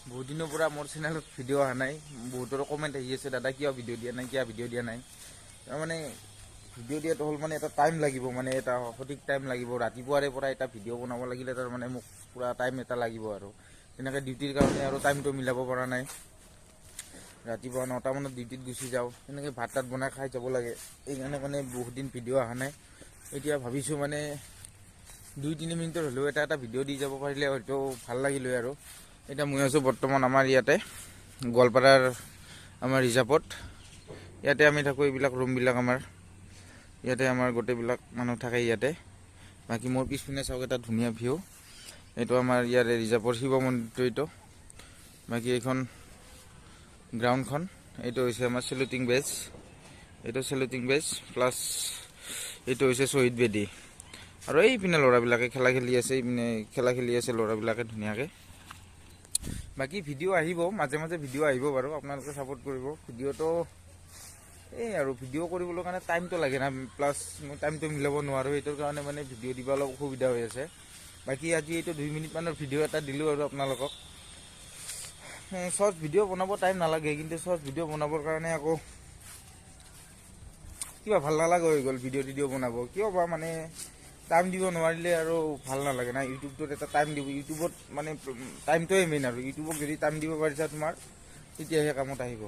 বহুত দিনৰ পৰা মোৰ চেনেলত ভিডিঅ' অহা নাই। বহুতৰ কমেণ্ট আহি আছে, দাদা কিয় ভিডিঅ' দিয়া নাই, কিয় ভিডিঅ' দিয়া নাই। তাৰমানে ভিডিঅ' দিয়াটো হ'ল মানে এটা টাইম লাগিব, মানে এটা সঠিক টাইম লাগিব। ৰাতিপুৱাৰে পৰা এটা ভিডিঅ' বনাব লাগিলে তাৰমানে মোক পূৰা টাইম এটা লাগিব আৰু তেনেকৈ ডিউটিৰ কাৰণে আৰু টাইমটো মিলাব পৰা নাই। ৰাতিপুৱা 9টা মানত ডিউটিত গুচি যাওঁ, তেনেকৈ ভাত তাত বনাই খাই যাব লাগে। এইকাৰণে মানে বহুত দিন ভিডিঅ' অহা নাই। এতিয়া ভাবিছোঁ মানে 2-3 মিনিটৰ হ'লেও এটা ভিডিঅ' দি যাব পাৰিলে হয়তো ভাল লাগিলে আৰু। এতিয়া মই আছোঁ বৰ্তমান আমাৰ ইয়াতে গোৱালপাৰাৰ আমাৰ ৰিজাৰ্ভত। ইয়াতে আমি থাকোঁ, এইবিলাক ৰুমবিলাক আমাৰ ইয়াতে আমাৰ গোটেইবিলাক মানুহ থাকে ইয়াতে। বাকী মোৰ পিছপিনে চাওক, এটা ধুনীয়া ভিউ। এইটো আমাৰ ইয়াৰে ৰিজাৰ্ভৰ শিৱ মন্দিৰটো এইটো। বাকী এইখন গ্ৰাউণ্ডখন, এইটো হৈছে আমাৰ চেলুটিং বেজ। এইটো চেলুটিং বেজ প্লাছ এইটো হৈছে শ্বহীদ বেদী। আৰু এইপিনে ল'ৰাবিলাকে খেলা খেলি আছে, এইপিনে খেলা খেলি আছে ল'ৰাবিলাকে ধুনীয়াকৈ। বাকী ভিডিঅ' আহিব, মাজে মাজে ভিডিঅ' আহিব বাৰু, আপোনালোকে ছাপোৰ্ট কৰিব। ভিডিঅ'টো এই আৰু ভিডিঅ' কৰিবলৈ কাৰণে টাইমটো লাগে না, প্লাছ মই টাইমটো মিলাব নোৱাৰোঁ। সেইটোৰ কাৰণে মানে ভিডিঅ' দিব অলপ অসুবিধা হৈ আছে। বাকী আজি এইটো 2 মিনিটমানৰ ভিডিঅ' এটা দিলোঁ আৰু আপোনালোকক। শ্বৰ্ট ভিডিঅ' বনাব টাইম নালাগে, কিন্তু শ্বৰ্ট ভিডিঅ' বনাবৰ কাৰণে আকৌ কিবা ভাল নালাগে হৈ গ'ল। ভিডিঅ' বনাব কিয় বা মানে টাইম দিব নোৱাৰিলে আৰু ভাল নালাগে না। ইউটিউবটোত এটা টাইম দিব, ইউটিউবত মানে টাইমটোৱে মেইন আৰু। ইউটিউবক যদি টাইম দিব পাৰিছা তোমাৰ, তেতিয়াহে কামত আহিব।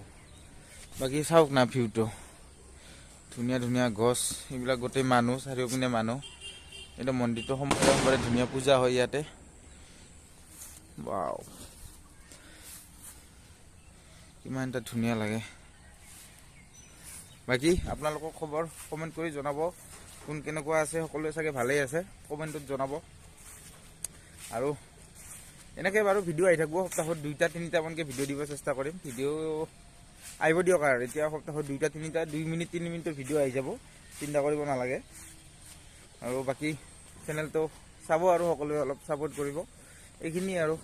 বাকী চাওক না ভিউটো, ধুনীয়া ধুনীয়া গছ, এইবিলাক গোটেই মানুহ, চাৰিওপিনে মানুহ। এইটো মন্দিৰটো সোমবাৰে ধুনীয়া পূজা হয় ইয়াতে। ৱাও, কিমান এটা ধুনীয়া লাগে। বাকী আপোনালোকৰ খবৰ কমেণ্ট কৰি জনাব, কোন কেনেকুৱা আছে। সকলোৱে চাগে ভালেই আছে, কমেণ্টত জনাব। আৰু এনেকৈ বাৰু ভিডিঅ' আহি থাকিব, সপ্তাহত 2-3টামানকৈ ভিডিঅ' দিব চেষ্টা কৰিম। ভিডিঅ' আহিব দিয়ক আৰু এতিয়া সপ্তাহত 2-3টা 2 মিনিট 3 মিনিটৰ ভিডিঅ' আহি যাব, চিন্তা কৰিব নালাগে। আৰু বাকী চেনেলটো চাব আৰু সকলোৱে অলপ ছাপোৰ্ট কৰিব। এইখিনিয়ে আৰু।